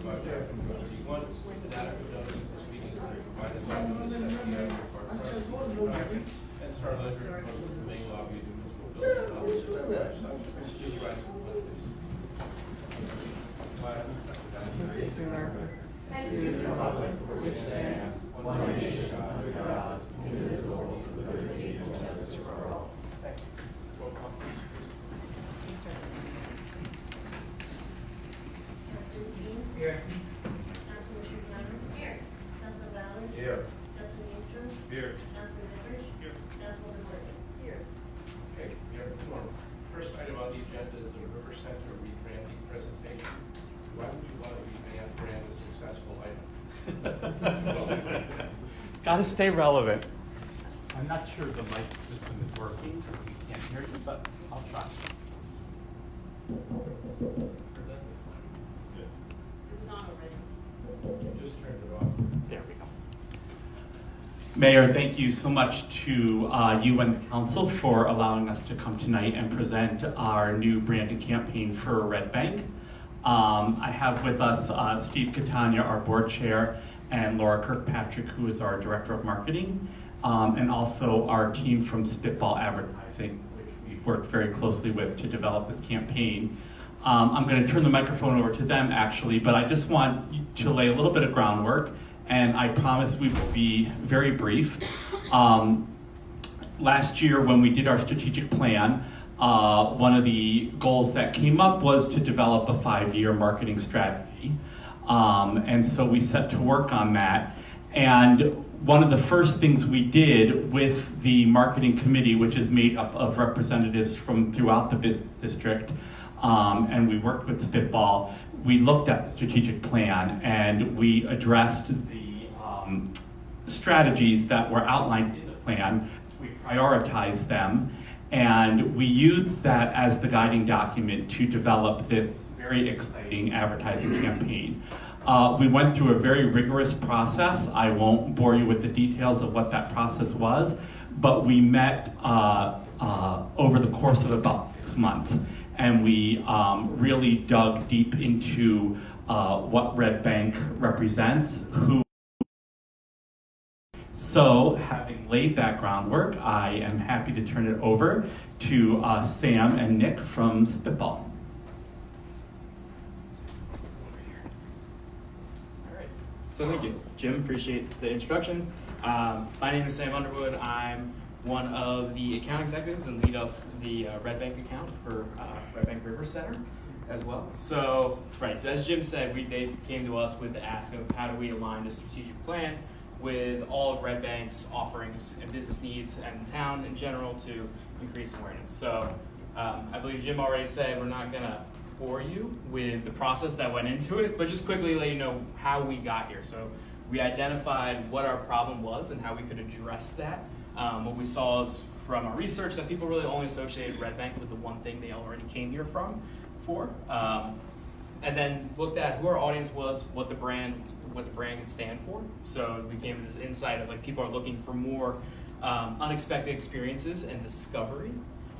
you want adequate notice of this meeting to provide us documents that the area of our project and start lettering to the main lobby of the municipal building. Just write some please. And to the republic for which stands one nation under God, indivisible, with liberty and justice for all. Thank you. Roll call. Councilman Steen? Here. Councilman Schumacher? Here. Councilman Ballard? Here. Councilman Ingstrom? Here. Councilman Zimmerch? Here. Councilman Gordon? Here. Okay, here, come on. First item on the agenda is the River Center rebranding presentation. Why would you want to rebrand a successful item? Gotta stay relevant. I'm not sure the mic system is working, so we can't hear you, but I'll try. It was on already. You just turned it off. There we go. Mayor, thank you so much to you and the council for allowing us to come tonight and present our new branding campaign for Red Bank. I have with us Steve Catania, our board chair, and Laura Kirkpatrick, who is our director of marketing, and also our team from Spitball Advertising, which we've worked very closely with to develop this campaign. I'm going to turn the microphone over to them actually, but I just want to lay a little bit of groundwork, and I promise we will be very brief. Last year when we did our strategic plan, one of the goals that came up was to develop a 5-year marketing strategy. And so we set to work on that. And one of the first things we did with the marketing committee, which is made up of representatives from throughout the business district, and we worked with Spitball, we looked at the strategic plan and we addressed the strategies that were outlined in the plan. We prioritized them, and we used that as the guiding document to develop this very exciting advertising campaign. We went through a very rigorous process. I won't bore you with the details of what that process was, but we met over the course of about 6 months, and we really dug deep into what Red Bank represents, who. So, having laid that groundwork, I am happy to turn it over to Sam and Nick from Spitball. All right. So thank you, Jim. Appreciate the introduction. My name is Sam Underwood. I'm one of the account executives and lead up the Red Bank account for Red Bank River Center as well. So, right, as Jim said, they came to us with the ask of how do we align the strategic plan with all of Red Bank's offerings and business needs and town in general to increase awareness. So I believe Jim already said we're not gonna bore you with the process that went into it, but just quickly let you know how we got here. So we identified what our problem was and how we could address that. What we saw is from our research that people really only associate Red Bank with the one thing they already came here for. And then looked at who our audience was, what the brand could stand for. So we came to this insight of like people are looking for more unexpected experiences and discovery.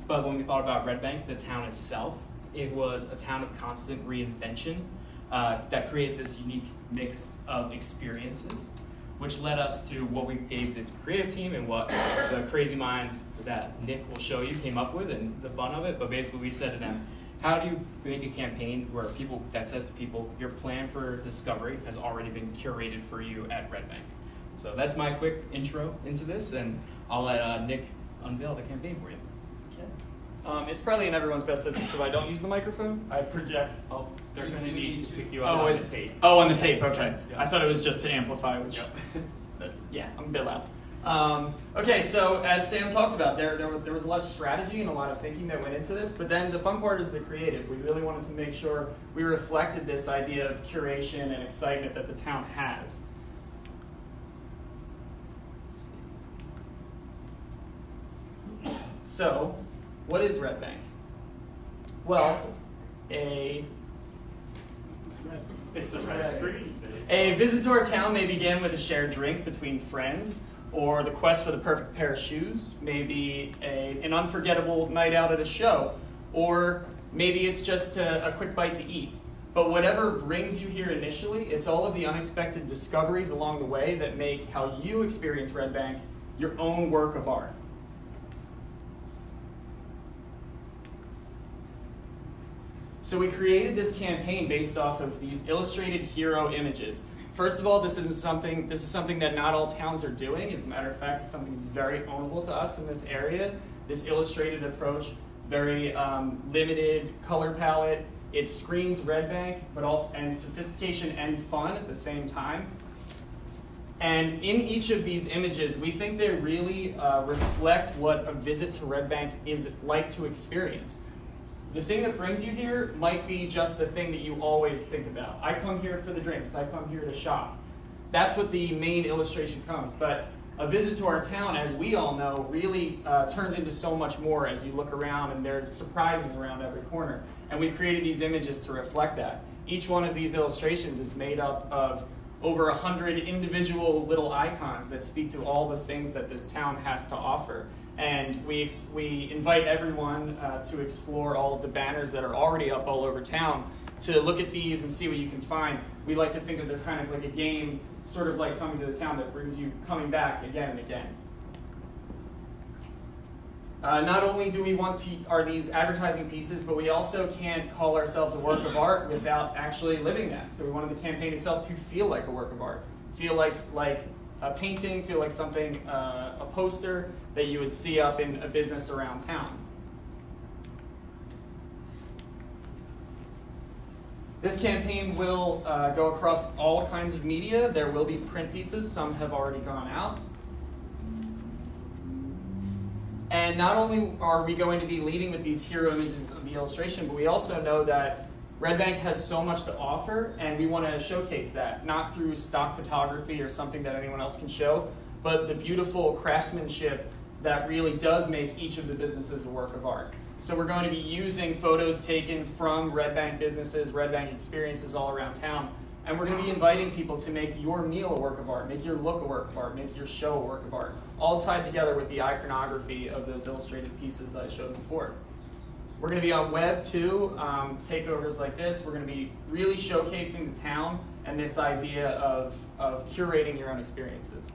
But when we thought about Red Bank, the town itself, it was a town of constant reinvention that created this unique mix of experiences, which led us to what we gave the creative team and what the crazy minds that Nick will show you came up with and the fun of it. But basically we said to them, how do you make a campaign that says to people, your plan for discovery has already been curated for you at Red Bank? So that's my quick intro into this, and I'll let Nick unveil the campaign for you. It's probably in everyone's best interest if I don't use the microphone. I project. They're going to need to pick you up on the tape. Oh, on the tape, okay. Yeah. I thought it was just to amplify, which, yeah, I'm a bit loud. Okay, so as Sam talked about, there was a lot of strategy and a lot of thinking that went into this, but then the fun part is the creative. We really wanted to make sure we reflected this idea of curation and excitement that the town has. Let's see. So, what is Red Bank? Well, It's a red screen. a visit to our town may begin with a shared drink between friends, or the quest for the perfect pair of shoes, maybe an unforgettable night out at a show, or maybe it's just a quick bite to eat. But whatever brings you here initially, it's all of the unexpected discoveries along the way that make how you experience Red Bank your own work of art. So we created this campaign based off of these illustrated hero images. First of all, this is something that not all towns are doing. As a matter of fact, it's something that's very ownable to us in this area. This illustrated approach, very limited color palette. It screams Red Bank, but also and sophistication and fun at the same time. And in each of these images, we think they really reflect what a visit to Red Bank is like to experience. The thing that brings you here might be just the thing that you always think about. I come here for the drinks. I come here to shop. That's what the main illustration comes. But a visit to our town, as we all know, really turns into so much more as you look around, and there's surprises around every corner. And we've created these images to reflect that. Each one of these illustrations is made up of over 100 individual little icons that speak to all the things that this town has to offer. And we invite everyone to explore all of the banners that are already up all over town, to look at these and see what you can find. We like to think of they're kind of like a game, sort of like coming to the town, that brings you coming back again and again. Not only do we want are these advertising pieces, but we also can't call ourselves a work of art without actually living that. So we wanted the campaign itself to feel like a work of art, feel like a painting, feel like something, a poster that you would see up in a business around town. This campaign will go across all kinds of media. There will be print pieces. Some have already gone out. And not only are we going to be leading with these hero images of the illustration, but we also know that Red Bank has so much to offer, and we want to showcase that, not through stock photography or something that anyone else can show, but the beautiful craftsmanship that really does make each of the businesses a work of art. So we're going to be using photos taken from Red Bank businesses, Red Bank experiences all around town, and we're going to be inviting people to make your meal a work of art, make your look a work of art, make your show a work of art, all tied together with the iconography of those illustrated pieces that I showed before. We're going to be on web too, takeovers like this. We're going to be really showcasing the town and this idea of curating your own experiences.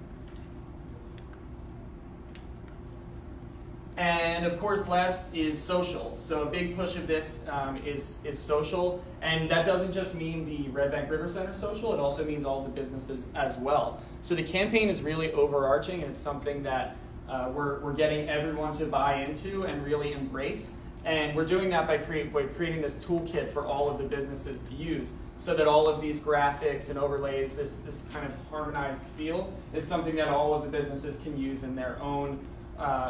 And of course, last is social. So a big push of this is social, and that doesn't just mean the Red Bank River Center social, it also means all the businesses as well. So the campaign is really overarching, and it's something that we're getting everyone to buy into and really embrace. And we're doing that by creating this toolkit for all of the businesses to use, so that all of these graphics and overlays, this kind of harmonized feel, is something that all of the businesses can use in their own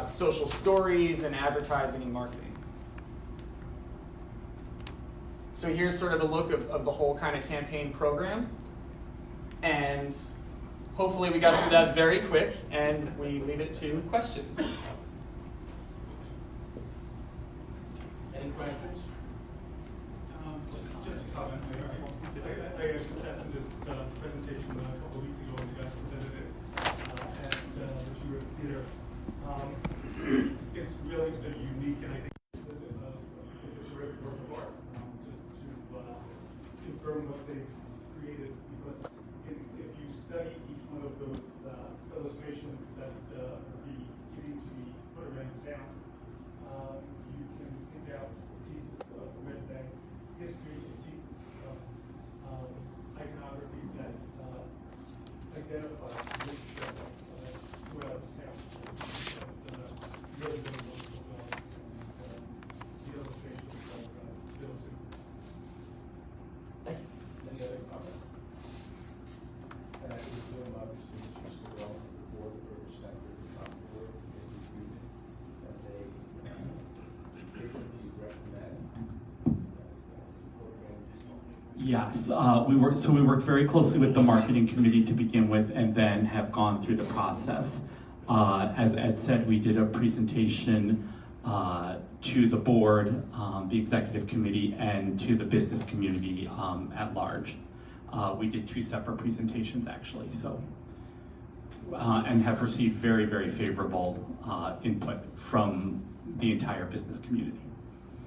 social stories and advertising and marketing. So here's sort of a look of the whole kind of campaign program. And hopefully we got through that very quick, and we leave it to questions. Any questions? Just a comment. I actually sat in this presentation a couple of weeks ago when you guys presented it at the Jewett Theater. It's really a unique, and I think it's a terrific work of art. Just to confirm what they've created, because if you study each one of those illustrations that are beginning to be put around town, you can pick out pieces of Red Bank history and pieces of iconography that identify this throughout the town. Really, really wonderful job. And the illustrations are still super. Thank you. Any other comments? And I presume, obviously, Mr. Scarell, the board, the River Center, the top board, is reviewed, that they frequently recommend program. Yes, we worked very closely with the marketing committee to begin with, and then have gone through the process. As Ed said, we did a presentation to the board, the executive committee, and to the business community at large. We did 2 separate presentations actually, so, and have received very, very favorable input from the entire business community.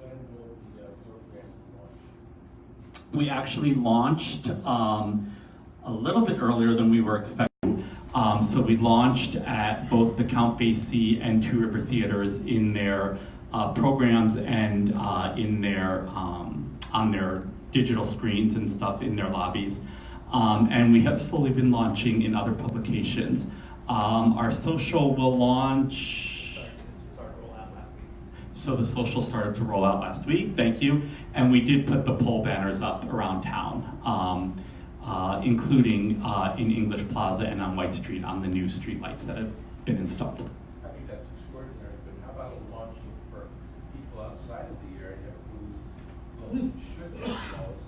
When will the program launch? We actually launched a little bit earlier than we were expecting. So we launched at both the Count Basie and Two River Theaters in their programs and in their on their digital screens and stuff in their lobbies. And we have slowly been launching in other publications. Our social will launch. Sorry, roll out last week. So the social started to roll out last week, thank you. And we did put the pole banners up around town, including in English Plaza and on White Street on the new streetlights that have been installed. I think that's extraordinary, but how about launching for people outside of the area who should know us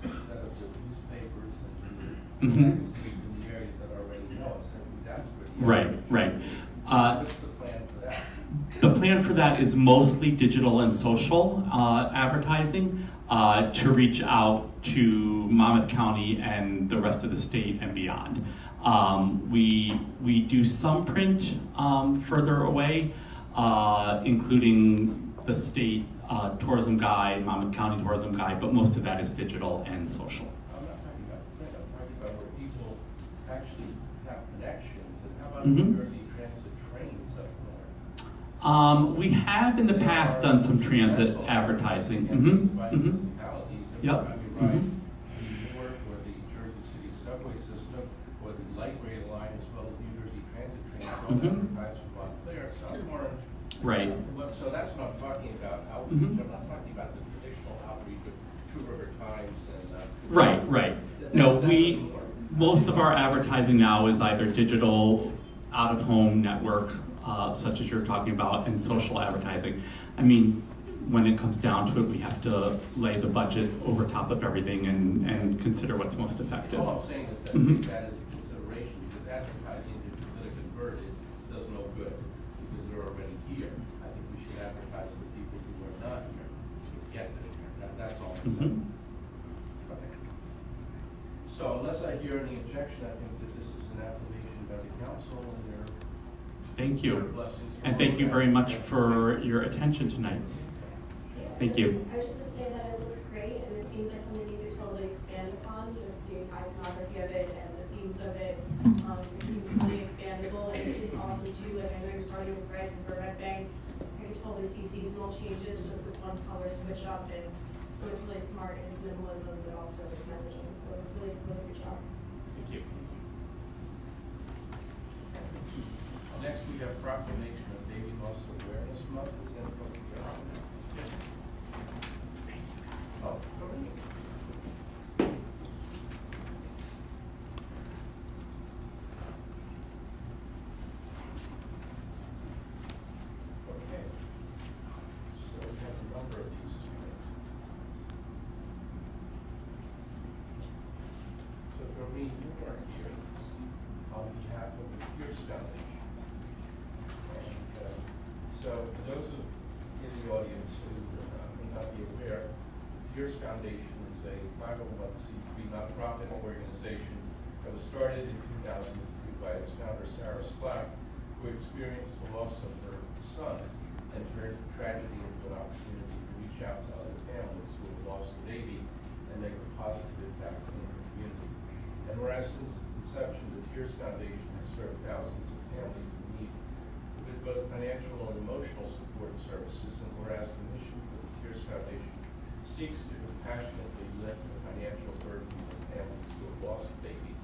instead of the newspapers and the magazines in the area that already know us? I think that's where the Right. What's the plan for that? The plan for that is mostly digital and social advertising to reach out to Monmouth County and the rest of the state and beyond. We do some print further away, including the state tourism guide, Monmouth County tourism guide, but most of that is digital and social. I'm not talking about print, I'm talking about where people actually have connections, and how about Mhm. New Jersey Transit trains up north? We have in the past done some transit advertising. By municipalities, every Yep. time you ride the Newark or the Jersey City subway system, or the light rail line, as well as New Jersey Transit trains, all advertised from Montclair, South Orange. Right. So that's what I'm talking about, outreach, I'm not talking about the traditional outreach of Two River Times and. Right. No, most of our advertising now is either digital, out-of-home network, such as you're talking about, and social advertising. I mean, when it comes down to it, we have to lay the budget over top of everything and consider what's most effective. All I'm saying is that Mhm. take that into consideration, because advertising to the converted does no good, because they're already here. I think we should advertise to the people who are not here to get them here. That's all I'm saying. Okay. So unless I hear any objection, I think that this is an affirmation by the council and their Thank you. blessings. And thank you very much for your attention tonight. Thank you. I just would say that it looks great, and it seems like something you could totally expand upon, just the iconography of it and the themes of it. It seems really expandable, and it seems awesome too, like I know you're starting with red, because we're Red Bank. I could totally see seasonal changes just with one color switch up, and so it's really smart in its minimalism, but also its messaging, so it's really, really good job. Thank you. Next, we have proclamation of Baby Loss Awareness Month. Is that what we're on now? Oh, go ahead. Okay. So we have a number of these tonight. So Doreen, you are here on behalf of the Pierce Foundation. And so for those in the audience who may not be aware, the Pierce Foundation is a 501c3 nonprofit organization that was started in 2003 by its founder, Sarah Slack, who experienced the loss of her son and turned tragedy into an opportunity to reach out to other families who have lost a baby and make a positive impact in the community. And whereas since its inception, the Tears Foundation has served thousands of families in need with both financial and emotional support services, and whereas the mission for the Tears Foundation seeks to compassionately lift the financial burden of families who have lost a baby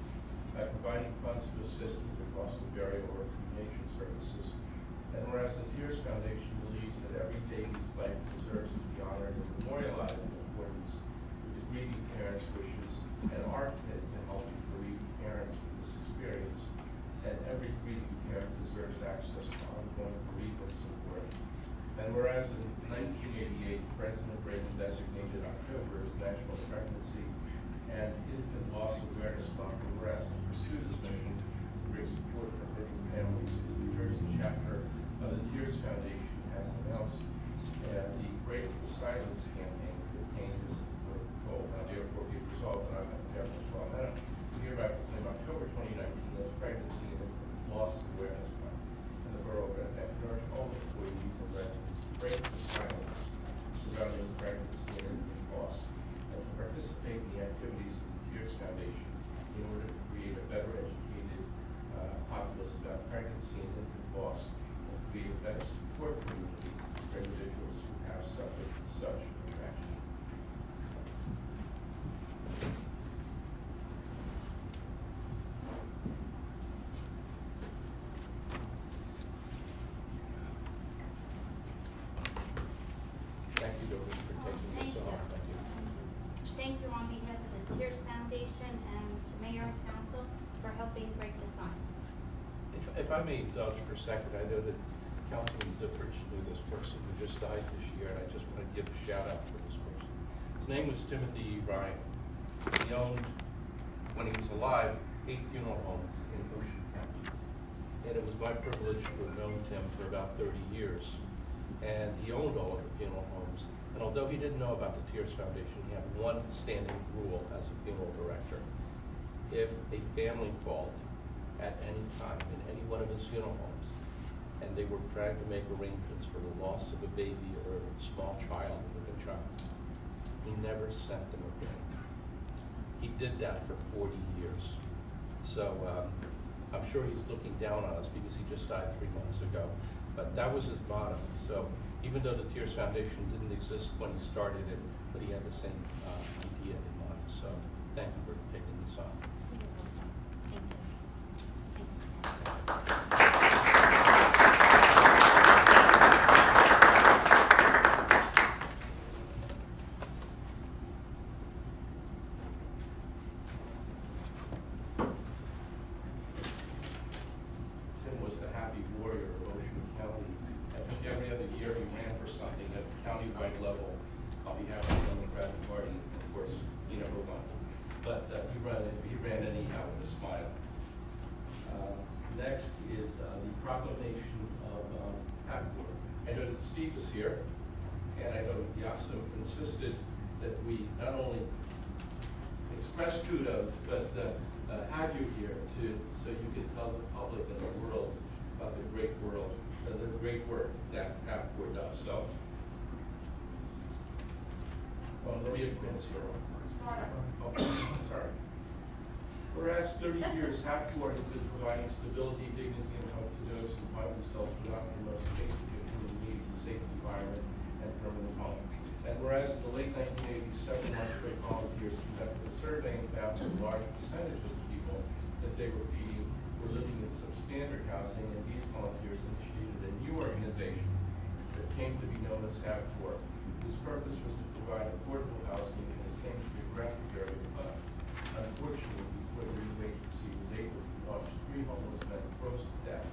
by providing funds to assist with the cost of burial or cremation services, and whereas the Tears Foundation believes that every baby's life deserves to be honored and memorialized in accordance with the grieving parents' wishes, and our commitment to helping bereaved parents with this experience, and every grieving parent deserves access to ongoing bereavement support. And whereas in 1988, President Reagan designated October as National Pregnancy and Infant Loss Awareness Month, and whereas to pursue this mission to bring support for hurting families, the New Jersey chapter of the Tears Foundation has announced the Break the Silence campaign to attain this important goal. Now, therefore, be resolved that I'm at the Governor's Law Amendment. We hereby proclaim October 2019 as Pregnancy and Infant Loss Awareness Month in the Borough of Red Bank. And urge all employees and residents to break the silence surrounding pregnancy and infant loss and to participate in the activities If I may indulge for a second, I know that Councilman Zipperich knew this person who just died this year, and I just want to give a shout out for this person. His name was Timothy Ryan. He owned, when he was alive, 8 funeral homes in Ocean County. And it was my privilege to have known Tim for about 30 years. And he owned all of the funeral homes. And although he didn't know about the Tears Foundation, he had one standing rule as a funeral director. If a family called at any time in any one of his funeral homes, and they were trying to make arrangements for the loss of a baby or a small child, a child, he never sent them a bill. He did that for 40 years. So I'm sure he's looking down on us because he just died 3 months ago. But that was his motto. So even though the Tears Foundation didn't exist when he started it, but he had the same idea in mind. So thank you for taking this on. Tim was the happy warrior of Ocean County. I think every other year he ran for something at the county-wide level on behalf of the Democratic Party. And of course, he never won. But he ran anyhow with a smile. Next is the proclamation of Hapgood. I know that Steve is here, and I know Yasu insisted that we not only express kudos, but have you here so you can tell the public and the world about the great work that Hapgood does. So, Maria Quincy. Oh, sorry. Whereas 30 years, Hapgood has been providing stability, dignity, and hope to those who find themselves without the most basic of human needs, a safe environment, and permanent home. And whereas in the late 1987, Montreal volunteers conducted a survey and found that a large percentage of the people that they were feeding were living in substandard housing, and these volunteers initiated a new organization that came to be known as Hapgood. Whose purpose was to provide affordable housing in the same geographic area, but unfortunately, before the new agency was able to launch, 3 homeless men froze to death,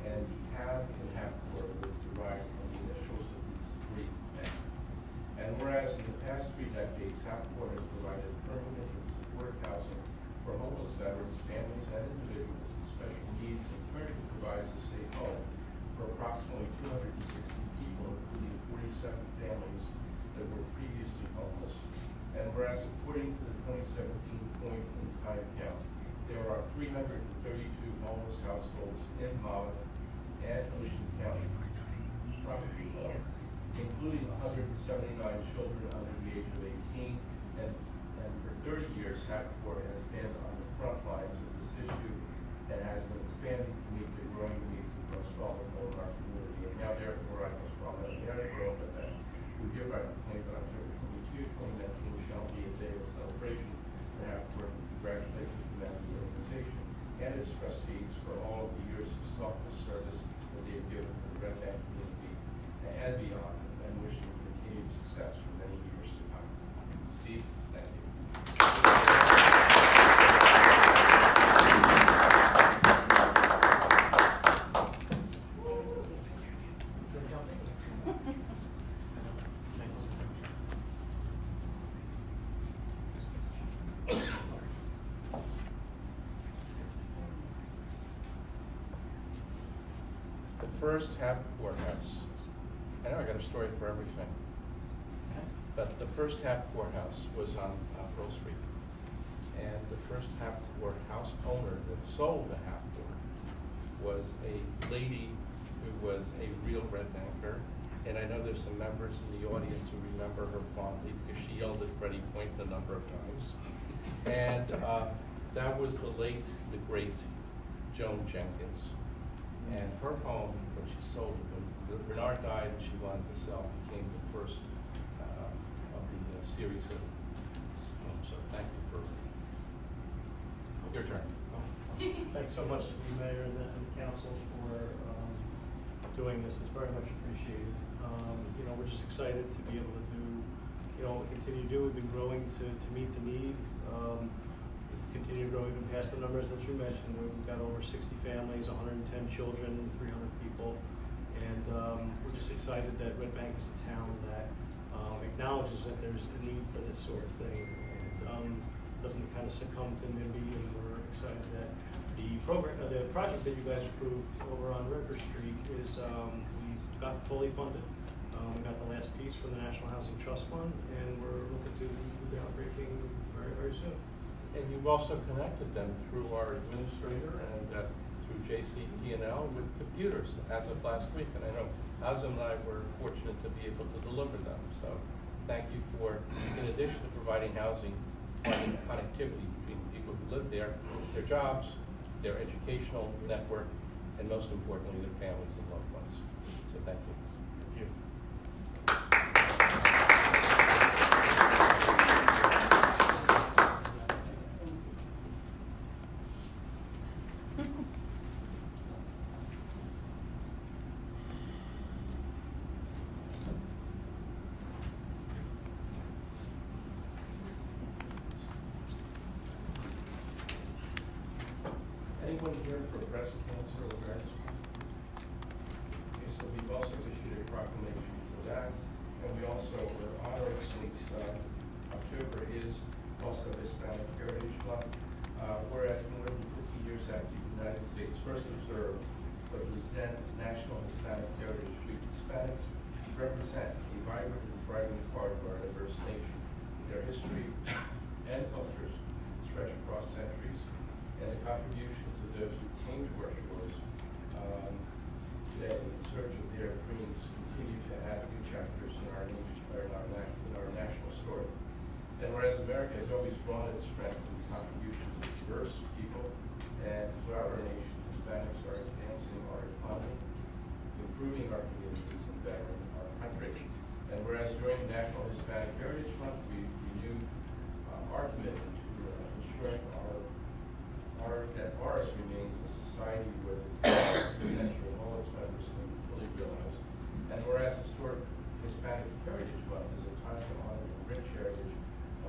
and the HAB in Hapgood was derived from the initials of these 3 men. And whereas in the past 3 decades, Hapgood has provided permanent and supportive housing for homeless veterans, families, and individuals with special needs, and currently provides a safe home for approximately 260 people, including 47 families that were previously homeless. And whereas according to the 2017 point in time count, there are 332 homeless households in Monmouth and Ocean County, probably more, including 179 children under the age of 18. And for 30 years, Hapgood has been on the front lines of this issue and has been expanding to meet the growing needs of all of our community. And now, therefore, I must proclaim the article that we hereby proclaim that October 22, 2019 shall be a day of celebration for Hapgood. Congratulations to that organization and its trustees for all of the years of selfless service that they have given to the Red Bank community and beyond, and wish them continued success for many years to come. Steve, thank you. The first Hapgood house. I know I got a story for everything. But the first Hapgood house was on Pearl Street. And the first Hapgood house owner that sold the Hapgood was a lady who was a real Red Banker. And I know there's some members in the audience who remember her fondly because she yelled at Freddie Poynton a number of times. And that was the late, the great Joan Jenkins. And her home, when she sold it, when Bernard died and she wanted to sell, became the first of the series of homes. So thank you for your turn. Thanks so much to the mayor and the council for doing this. It's very much appreciated. We're just excited to be able to do, continue to do. We've been growing to meet the need. continue growing past the numbers that you mentioned. We've got over 60 families, 110 children, 300 people. And we're just excited that Red Bank is a town that acknowledges that there's a need for this sort of thing and doesn't kind of succumb to NIMBY. And we're excited that the project that you guys approved over on River Street is we've got fully funded. We got the last piece from the National Housing Trust Fund, and we're looking to do groundbreaking very, very soon. And you've also connected them through our administrator and through JCP&L with computers as of last week. And I know Azam and I were fortunate to be able to deliver them. So thank you for, in addition to providing housing, finding connectivity between the people who live there, their jobs, their educational network, and most importantly, their families and loved ones. So thank you. Thank you. Anyone here for breast cancer awareness? Okay, so we've also issued a proclamation for that, and we also are honoring since October is also Hispanic Heritage Month, whereas more than 50 years after the United States first observed what was then National Hispanic Heritage Week, Hispanics represent a vibrant and thriving part of our diverse nation. Their history and cultures stretch across centuries, and the contributions of those who came to our shores today in search of their dreams continue to add new chapters in our nation, in our national story. And whereas America has always drawn its strength from the contributions of diverse people, and throughout our nation, Hispanics are advancing our economy, improving our communities, and bettering our country. And whereas during National Hispanic Heritage Month, we renewed our commitment to ensuring that ours remains a society where the potential of all its members can be fully realized. And whereas Historic Hispanic Heritage Month is a time to honor the rich heritage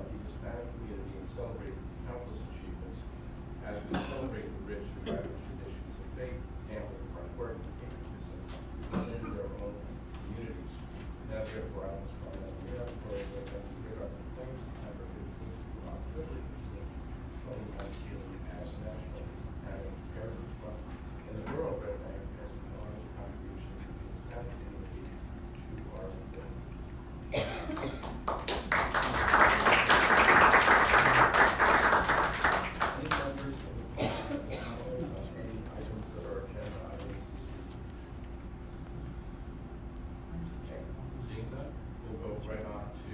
of the Hispanic community and celebrate its countless achievements, as we celebrate the rich and vibrant traditions of faith, family, hard work, and patriotism within their own communities. Now therefore I was called out here for the Great Art Things, September 15th, October 15th, 2019. As National Hispanic Heritage Month, and the Rural Red Bank has been honored the contribution of the Hispanic community to our movement. Any members of the public that comments on any items that are agenda items this evening? Okay, seeing that, we'll go right on to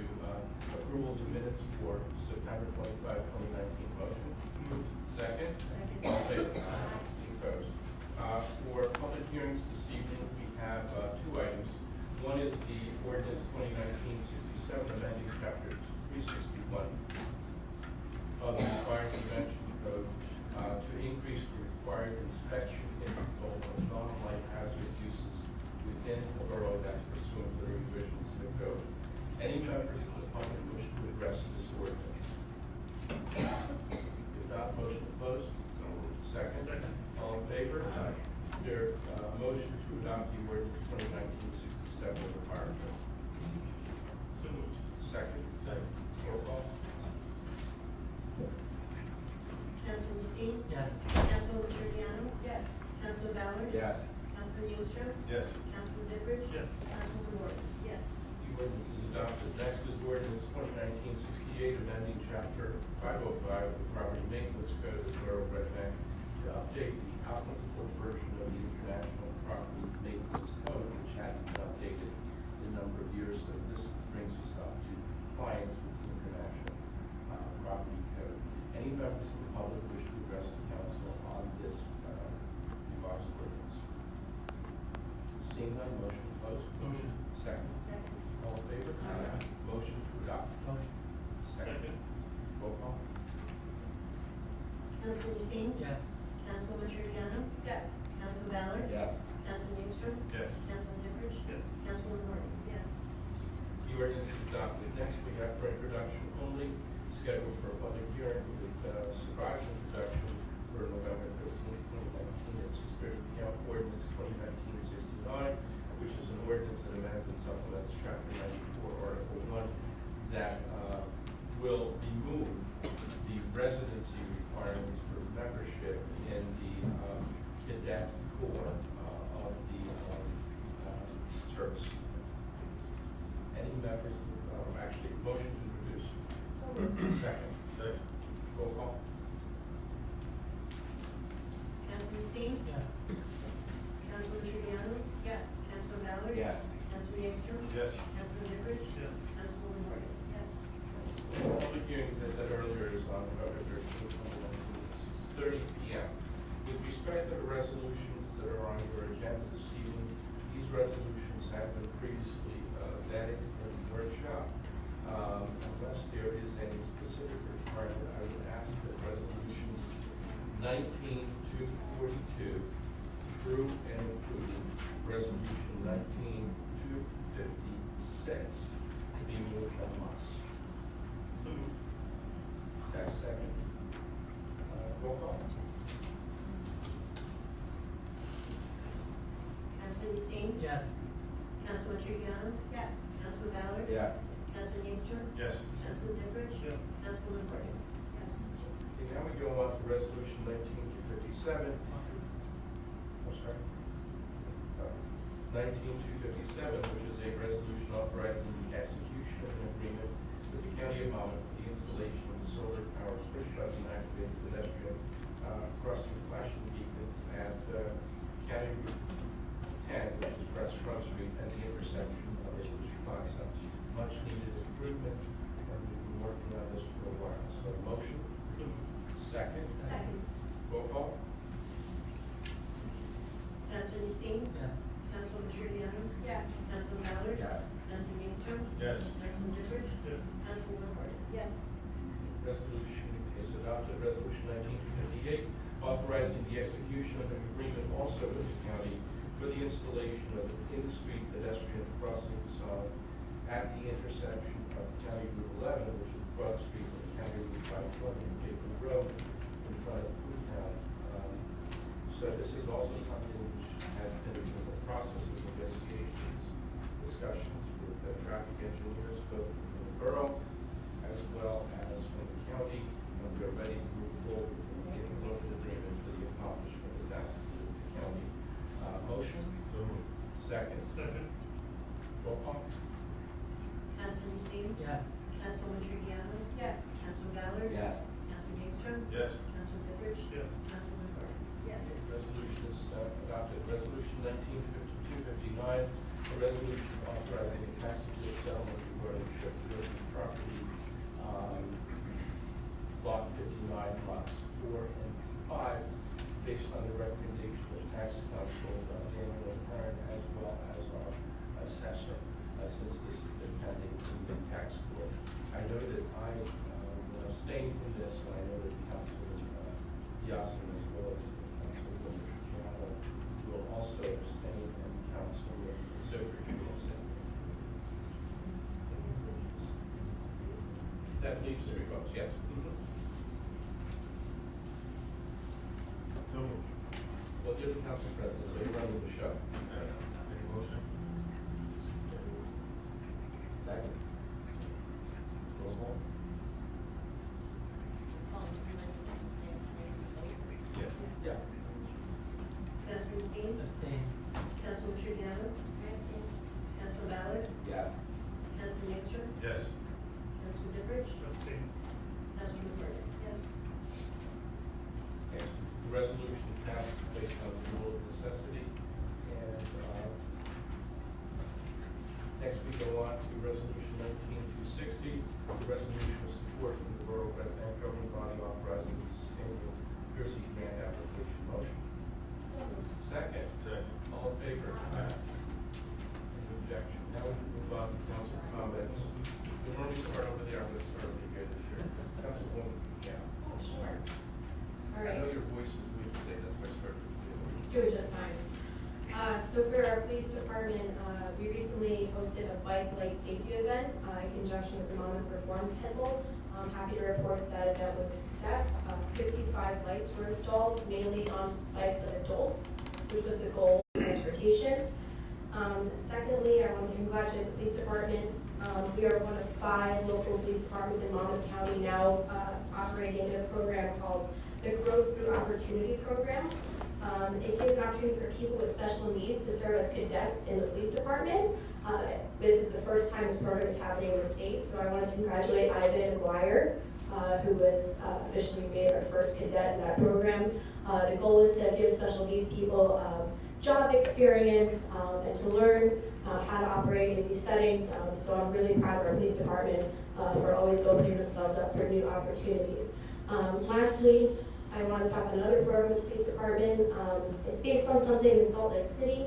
approval of the minutes for September 25, 2019 motion. Second? All in favor? Any opposed? For public hearings this evening, we have two items. One is the ordinance 2019-67, amending chapter 361 of the Fire Prevention Code to increase the required inspection interval of non-light hazard uses within the borough that's pursuant to the revisions to the code. Any members of the public wish to address this ordinance? Motion closed. Second. All in favor? Aye. There, motion to adopt the ordinance 2019-67 of the fire code. So moved. Second. Second. Roll call. Councilman Racine? Yes. Councilwoman Triviano? Yes. Councilman Ballard? Yes. Councilman Yingster? Yes. Councilman Zipridge? Yes. Councilwoman Ward? Yes. The ordinance is adopted. Next is ordinance 2019-68, amending chapter 505 of the Property Maintenance Code of the Borough of Red Bank to update the applicable version of the International Property Maintenance Code, which hadn't been updated in a number of years. So this brings us up to compliance with the International Property Code. Any members of the public wish to address the council on this revised ordinance? Seeing none, motion closed. Motion. Second. Second. All in favor? Aye. Motion to adopt. Motion. Second. Roll call. Councilman Racine? Yes. Councilwoman Triviano? Yes. Councilman Ballard? Yes. Councilman Yingster? Yes. Councilman Zipridge? Yes. Councilwoman Ward? Yes. The ordinance is adopted. Next, we have for introduction only scheduled for a public hearing with surprise introduction for November 13th, 2019 at 6:30 p.m. Ordinance 2019-69, which is an ordinance that amends and supplements Chapter 94, Article 1, that will remove the residency requirements for membership in the cadet corps of the service. Any members, actually, motion to introduce. Second. Roll call. Councilman Dean? Yes. Councilman Giuliano? Yes. Councilman Ballard? Yes. Councilman Inkster? Yes. Councilman Goodrich? Yes. Councilwoman Morgan? Yes. Public hearings, as I said earlier, is on November 13th, 2019, 6:30 p.m. With respect to the resolutions that are on your agenda this evening, these resolutions have been previously vetted for the workshop. Unless there is any specific requirement, I would ask that resolutions 19 to 42 through and including resolution 19 to 56 be moved on us. So moved. That's second. Roll call. Councilman Dean? Yes. Councilman Giuliano? Yes. Councilman Ballard? Yes. Councilman Inkster? Yes. Councilman Goodrich? Yes. Councilwoman Morgan? Yes. Okay, now we go on to resolution 19 to 57. I'm sorry. 19 to 57, which is a resolution authorizing the execution of an agreement with the County of Monmouth for the installation of solar powered push button activated pedestrian crossing flashing beacons at County Route 10, which is Restaurant Street, at the intersection of Italy Plaza. Much needed improvement, and we've been working on this for a while. So motion, So moved. second. Second. Roll call. Councilman Dean? Yes. Councilwoman Giuliano? Yes. Councilman Ballard? Yes. Councilman Inkster? Yes. Councilman Goodrich? Yes. Councilwoman Morgan? Yes. Resolution is adopted. Resolution 1958, authorizing the execution of an agreement also with the county for the installation of an in-street pedestrian crossing sign at the intersection of County Route 11, which is Broad Street, and County Route 520 and Capeland Road in front of Foodtown. So this is also something which has been in the process of investigations, discussions with the traffic engineers, both from the borough as well as from the county, and we are ready to move forward and get a local agreement for the accomplishment of that with the county. Motion? Second. Second. Roll call? Councilman Dean? Yes. Councilwoman Giuliano? Yes. Councilman Ballard? Yes. Councilman Inkster? Yes. Councilman Goodrich? Yes. Councilwoman Morgan? Yes. Resolution is adopted. Resolution 1952-59, a resolution authorizing a tax appeal settlement regarding Sheffield property, block 59, lots 4 and 5, based on the recommendation of tax counsel Daniel O'Hearn, as well as our assessor, since this has been pending in the tax court. I know that I will abstain from this, and I know that Councilman Yasin, as well as Councilwoman Giuliano, will also abstain, and Councilman Silveridge will abstain. That leaves 3 votes, yes. So moved. Well, you're the council president, so you're running the show. Any motion? Second. Roll call. Yes. Yeah. Councilman Dean? Abstain. Councilwoman Giuliano? Councilman Ballard? Yes. Councilman Inkster? Yes. Councilman Goodrich? Abstain. Councilwoman Morgan? Yes. Okay. The resolution passed based on the rule of necessity. And next we go on to resolution 19260, the resolution of support from the Borough Red Bank governing body authorizing the sustainable Jersey Command application. Motion. Second. Second. All in favor? Any objection? Now we move on to council comments. We normally start over there, I'm going to start over here this year. Councilwoman, yeah. Sure. All I right. know your voice is weak today, that's why I started with you. It's doing just fine. So for our police department, we recently hosted a bike light safety event in conjunction with the Monmouth Reform Temple. I'm happy to report that event was a success. 55 lights were installed, mainly on bikes of adults, which was the goal of transportation. Secondly, I want to congratulate the police department. We are one of 5 local police departments in Monmouth County now operating in a program called the Growth Through Opportunity Program. It gives an opportunity for people with special needs to serve as cadets in the police department. This is the first time this program is happening in the state, so I wanted to congratulate Ivan McGuire, who was officially made our first cadet in that program. The goal is to give special needs people job experience and to learn how to operate in these settings. So I'm really proud of our police department for always opening themselves up for new opportunities. Lastly, I want to talk about another program with the police department. It's based on something in Salt Lake City.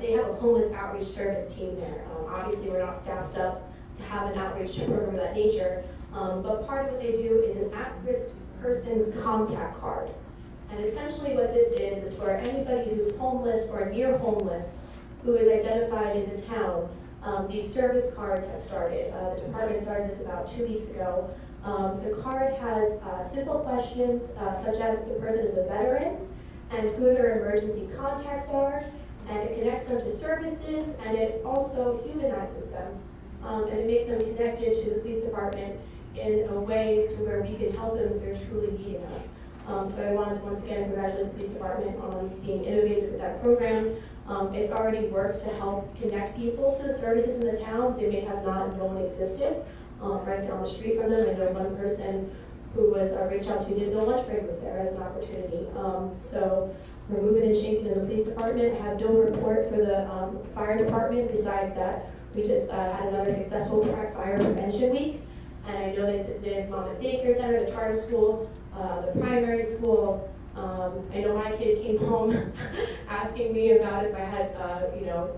They have a homeless outreach service team there. Obviously, we're not staffed up to have an outreach program of that nature, but part of what they do is an at-risk person's contact card. And essentially what this is for anybody who's homeless or near homeless who is identified in the town. These service cards have started. The department started this about 2 weeks ago. The card has simple questions such as if the person is a veteran and who their emergency contacts are, and it connects them to services, and it also humanizes them. And it makes them connected to the police department in a way to where we can help them if they're truly needing us. So I wanted to once again congratulate the police department on being innovative with that program. It's already worked to help connect people to the services in the town they may have not known existed. Right down the street from them, I know one person who was reached out to didn't know lunch break was there as an opportunity. So we're moving and shaking in the police department. I have no report for the fire department besides that we just had another successful fire prevention week. And I know they visited Monmouth Daycare Center, the charter school, the primary school. I know my kid came home asking me about if I had,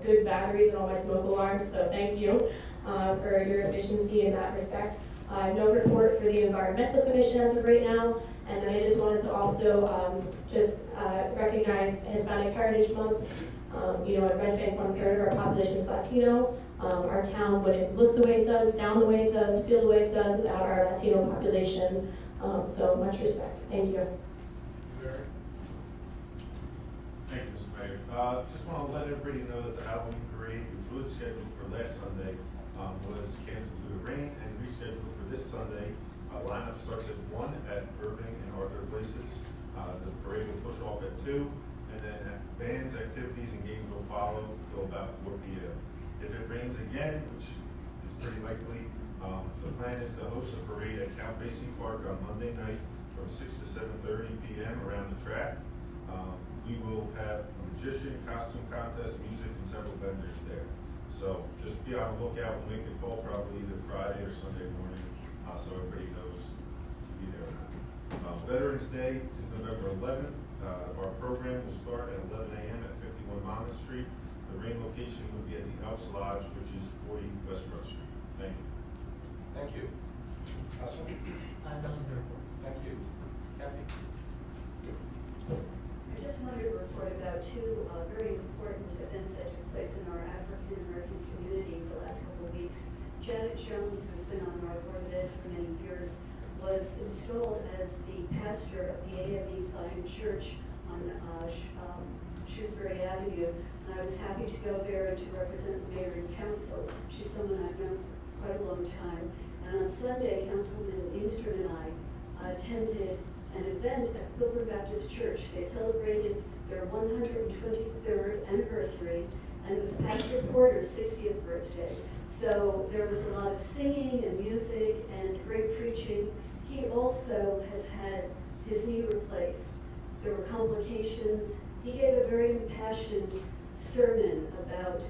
good batteries in all my smoke alarms. So thank you for your efficiency in that respect. No report for the Environmental Commission as of right now. And then I just wanted to also recognize Hispanic Heritage Month. At Red Bank, 1/3 of our population is Latino. Our town wouldn't look the way it does, sound the way it does, feel the way it does without our Latino population. So much respect. Thank you. Thank you, Mr. Mayor. Just want to let everybody know that the Halloween parade, which was scheduled for last Sunday, was canceled due to rain and rescheduled for this Sunday. Lineup starts at 1 at Irving and Arthur Places. The parade will push off at 2, and then bands, activities, and games will follow until about 4 p.m. If it rains again, which is pretty likely, the plan is to host a parade at Count Basie Park on Monday night from 6 to 7:30 p.m. around the track. We will have a magician, costume contest, music, and several vendors there. So just be on the lookout. We'll make the call probably either Friday or Sunday morning, so everybody knows to be there. Veterans Day is November 11th. Our program will start at 11 a.m. at 51 Monmouth Street. The rain location will be at the Elks Lodge, which is 40 West Front Street. Thank you. Thank you. Councilman? Thank you. Kathy? I just wanted to report about 2 very important events that took place in our African American community the last couple of weeks. Janet Jones, who's been on North Board of Ed for many years, was installed as the pastor of the AME Zion Church on Shrewsbury Avenue. And I was happy to go there and to represent the mayor and council. She's someone I've known for quite a long time. And on Sunday, Councilman Eastern and I attended an event at Pilgrim Baptist Church. They celebrated their 123rd anniversary, and it was Pastor Porter's 60th birthday. So there was a lot of singing and music and great preaching. He also has had his knee replaced. There were complications. He gave a very impassioned sermon about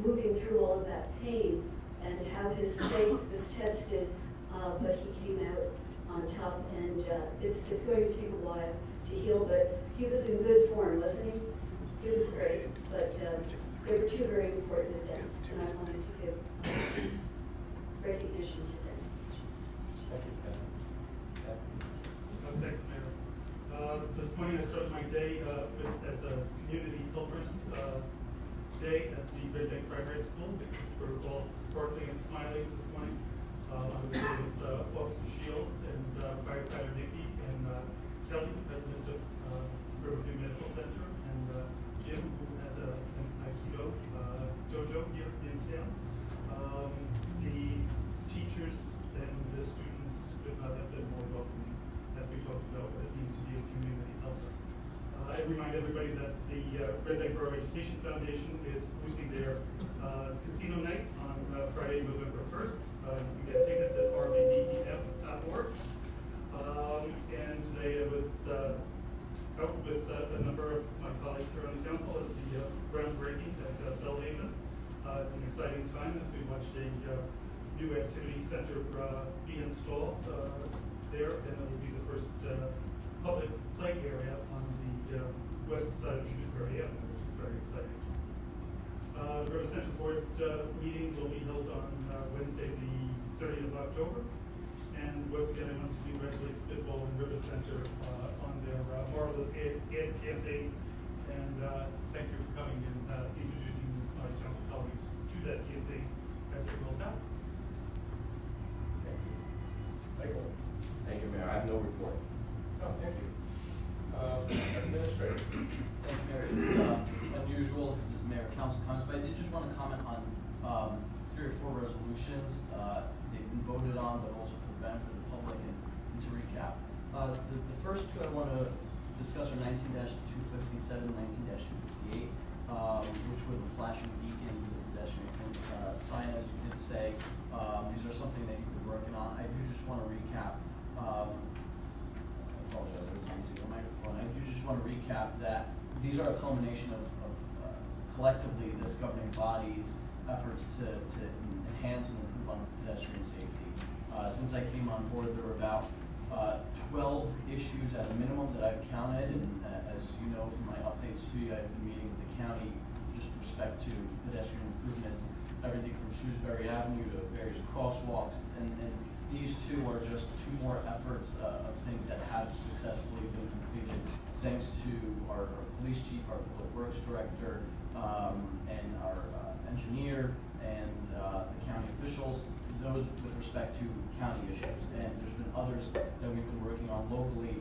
moving through all of that pain and how his faith was tested, but he came out on top, and it's going to take a while to heal, but he was in good form, wasn't he? He was great, but there were 2 very important events, and I wanted to give recognition to them. Thank you, Kathy. Thanks, Mayor. This morning I started my day as a community helpers day at the Red Bank Primary School. We're all sparkling and smiling this morning. I'm with Officer Shields and firefighter Nikki and Kelly, the president of Riverview Medical Center, and Jim, who has an Aikido dojo here in town. The teachers and the students could not have been more welcoming, as we talked about what it means to be a community helper. I remind everybody that the Red Bank Borough Education Foundation is hosting their casino night on Friday, November 1st. You can get tickets at rbdef.org. And today I was out with a number of my colleagues here on the council at the groundbreaking at Belhaven. It's an exciting time as we watch a new activity center be installed there, and it will be the first public play area on the west side of Shrewsbury Avenue, which is very exciting. The River Central Board meeting will be held on Wednesday, the 30th of October. And once again, I want to congratulate Spitball and River Center on their marvelous ad campaign. And thank you for coming and introducing my council colleagues to that campaign as it rolls out. Thank you. Michael? Thank you, Mayor. I have no report. Oh, thank you. Administrator. Thanks, Mayor. Unusual, because this is Mayor Council comments, but I did just want to comment on 3 or 4 resolutions. They've been voted on, but also for the benefit of the public. And to recap, the first 2 I want to discuss are 19-257 and 19-258, which were the flashing beacons and the pedestrian sign, as you did say. These are something that you've been working on. I do just want to recap. I apologize, I was using the microphone. I do just want to recap that these are a culmination of collectively this governing body's efforts to enhance and improve on pedestrian safety. Since I came on board, there were about 12 issues at a minimum that I've counted, and as you know from my updates to you, I've been meeting with the county just with respect to pedestrian improvements, everything from Shrewsbury Avenue to various crosswalks, and these 2 are just 2 more efforts of things that have successfully been completed thanks to our police chief, our public works director, and our engineer, and the county officials, those with respect to county issues. And there's been others that we've been working on locally,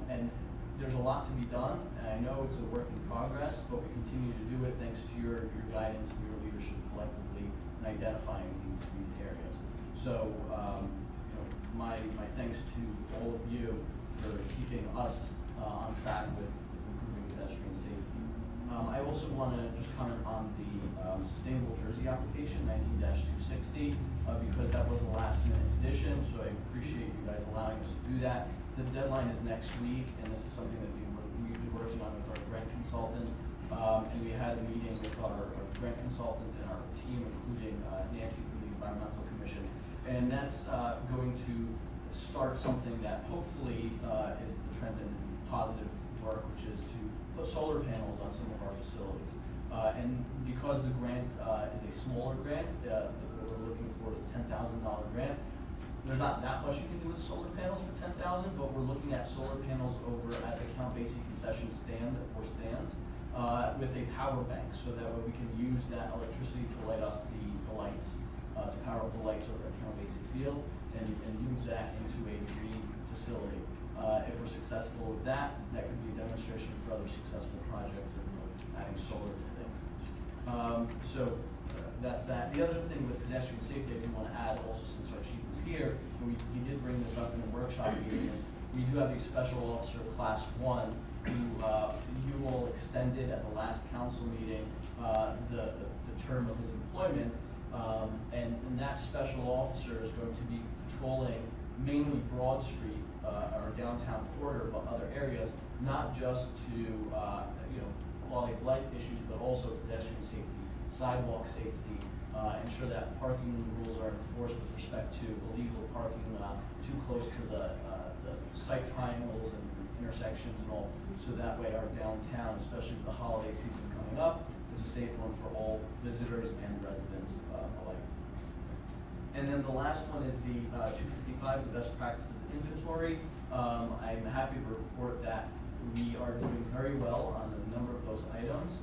and there's a lot to be done. And I know it's a work in progress, but we continue to do it thanks to your guidance and your leadership collectively in identifying these areas. So, my thanks to all of you for keeping us on track with improving pedestrian safety. I also want to just comment on the Sustainable Jersey application, 19-260, because that was a last-minute addition, so I appreciate you guys allowing us to do that. The deadline is next week, and this is something that we've been working on with our grant consultant, and we had a meeting with our grant consultant and our team, including Nancy from the Environmental Commission, and that's going to start something that hopefully is the trend in positive work, which is to put solar panels on some of our facilities. And because the grant is a smaller grant, what we're looking for is a $10,000 grant. There's not that much you can do with solar panels for $10,000, but we're looking at solar panels over at the Count Basie concession stand or stands with a power bank, so that way we can use that electricity to light up the lights, to power up the lights over at Count Basie Field, and move that into a green facility. If we're successful with that, that could be a demonstration for other successful projects of adding solar to things. So that's that. The other thing with pedestrian safety I do want to add, also since our chief is here, and he did bring this up in a workshop meeting, is we do have a special officer class 1 who you all extended at the last council meeting the term of his employment, and that special officer is going to be patrolling mainly Broad Street, our downtown corridor, but other areas, not just to quality of life issues, but also pedestrian safety, sidewalk safety, ensure that parking rules are enforced with respect to illegal parking too close to the site triangles and intersections and all, so that way our downtown, especially with the holiday season coming up, is a safe one for all visitors and residents alike. And then the last one is the 255, the best practices inventory. I'm happy to report that we are doing very well on a number of those items.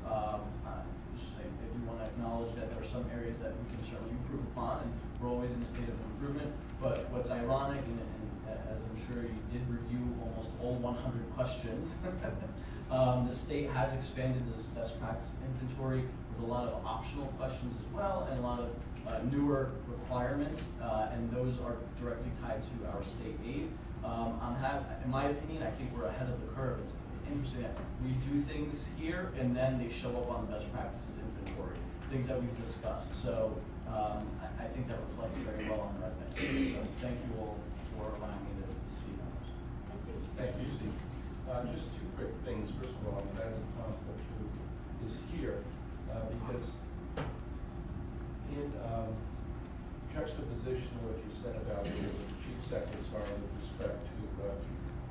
I do want to acknowledge that there are some areas that we can certainly improve upon, and we're always in a state of improvement. But what's ironic, and as I'm sure you did review almost all 100 questions, the state has expanded this best practice inventory with a lot of optional questions as well, and a lot of newer requirements, and those are directly tied to our state aid. In my opinion, I think we're ahead of the curve. It's interesting that we do things here, and then they show up on the best practices inventory, things that we've discussed. So I think that reflects very well on the Red Bank. So thank you all for allowing me to speak on this. Thank you, Steve. Just two quick things. First of all, I'm glad that Tom Patu is here because in juxtaposition of what you said about where the chief sectors are with respect to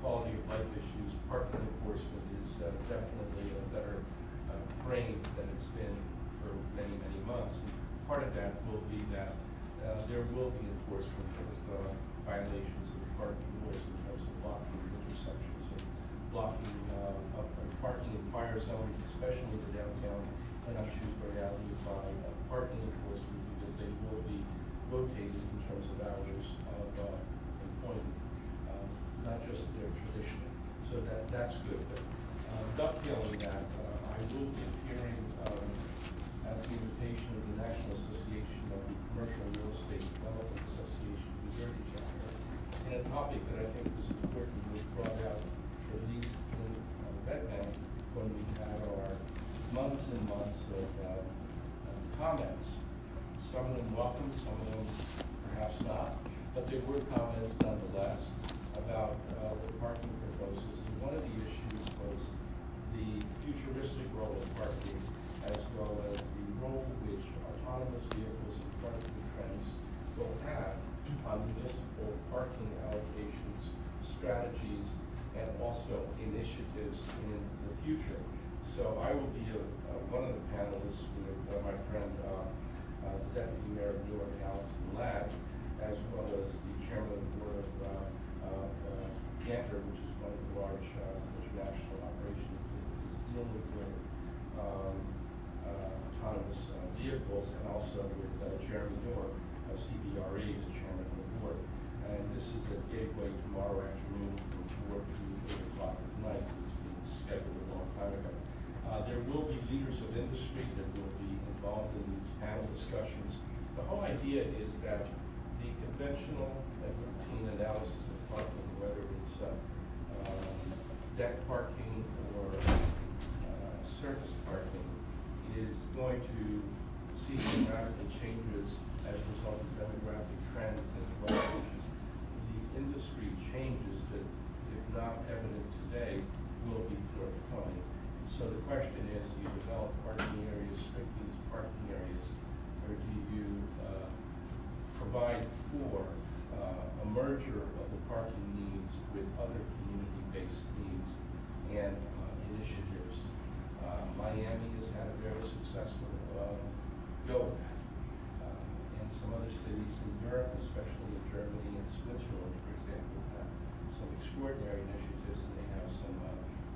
quality of life issues, parking enforcement is definitely a better frame than it's been for many, many months. And part of that will be that there will be enforcement of violations of parking rules in terms of blocking intersections and blocking of parking in fire zones, especially the downtown Shrewsbury Avenue by parking enforcement, because they will be rotated in terms of hours of employment, not just their traditional. So that's good. But dovetailing that, I will be appearing at the invitation of the National Association of the Commercial Real Estate Development Association, New Jersey chapter, and a topic that I think is important was brought out at least in Red Bank when we had our months and months of comments. Some of them welcome, some of them perhaps not, but there were comments nonetheless about the parking proposals. And one of the issues was the futuristic role of parking, as well as the role which autonomous vehicles and parking trends will have on municipal parking allocations, strategies, and also initiatives in the future. So I will be one of the panelists with my friend, Deputy Mayor of Newark, Allison Ladd, as well as the chairman of the board of Ganter, which is one of the large international operations that is dealing with autonomous vehicles, and also with Jeremy Newark of CBRE, the chairman of the board. And this is at Gateway tomorrow afternoon from 4 to 8 o'clock at night. It's been scheduled a long time ago. There will be leaders of industry that will be involved in these panel discussions. The whole idea is that the conventional and routine analysis of parking, whether it's deck parking or surface parking, is going to see radical changes as a result of demographic trends, as well as the industry changes that, if not evident today, will be forthcoming. So the question is, do you develop parking areas strictly as parking areas, or do you provide for a merger of the parking needs with other community-based needs and initiatives? Miami has had a very successful go at that. And some other cities in Europe, especially in Germany and Switzerland, for example, have some extraordinary initiatives, and they have some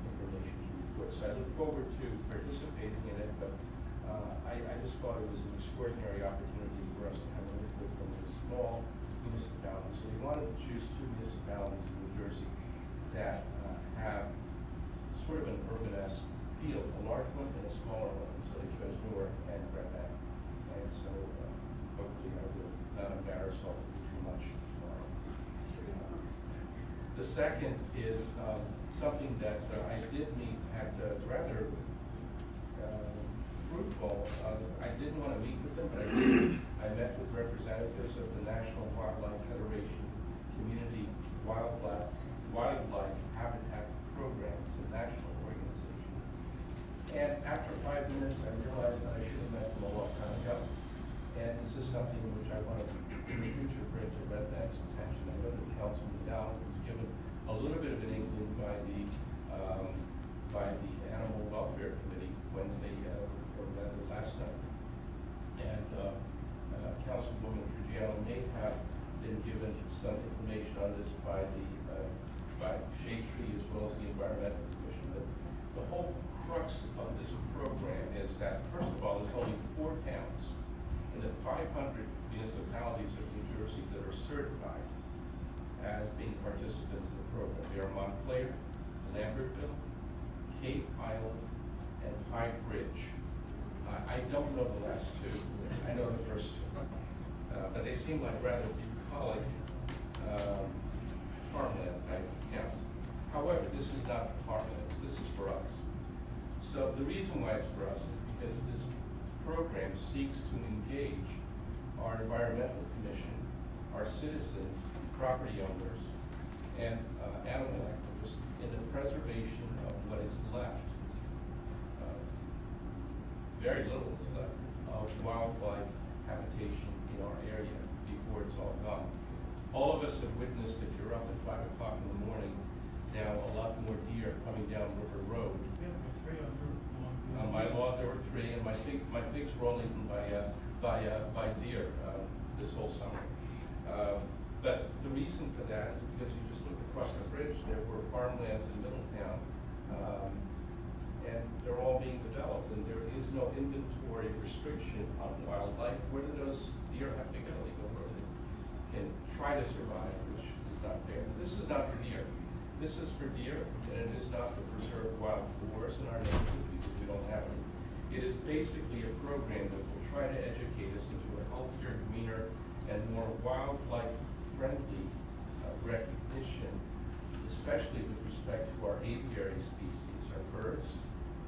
information to report. So I look forward to participating in it, but I just thought it was an extraordinary opportunity for us to have an input from a small municipality. So we wanted to choose two municipalities in New Jersey that have sort of an urban-esque feel, a large one and a smaller one. So they chose Newark and Red Bank. And so hopefully I will not embarrass all of you too much tomorrow. The second is something that I did meet at rather fruitful. I didn't want to meet with them, but I did. I met with representatives of the National Wildlife Federation Community Wildlife Habitat Program. It's a national organization. And after 5 minutes, I realized that I should have met them a long time ago. And this is something which I want to, in the future, bring to Red Bank's attention. I know that Councilman Dowd was given a little bit of an inkling by the Animal Welfare Committee Wednesday, or rather last night. And Councilwoman Trujillo may have been given some information on this by Shade Tree as well as the Environmental Commission. But the whole crux of this program is that, first of all, Montclair, Lambertville, Cape Island, and High Bridge. I don't know the last two. I know the first two. But they seem like rather bucolic farmland type accounts. However, this is not farmlands. This is for us. So the reason why it's for us is because this program seeks to engage our environmental commission, our citizens, property owners, and animal activists in the preservation of what is left. Very little is left of wildlife habitation in our area before it's all gone. All of us have witnessed, if you're up at 5 o'clock in the morning, now a lot more deer coming down River Road. On my lawn, there were 3, and my figs were all eaten by deer this whole summer. But the reason for that is because you just look across the bridge, there were farmlands in Middletown, and they're all being developed, and there is no inventory restriction on wildlife. Where do those deer have to go? They go where they can try to survive, which is not fair. This is not for deer. This is for deer, and it is not to preserve wild boars in our neighborhood because we don't have any. It is basically a program that will try to educate us into a healthier, greener, and more wildlife-friendly recognition, especially with respect to our aviary species, our birds.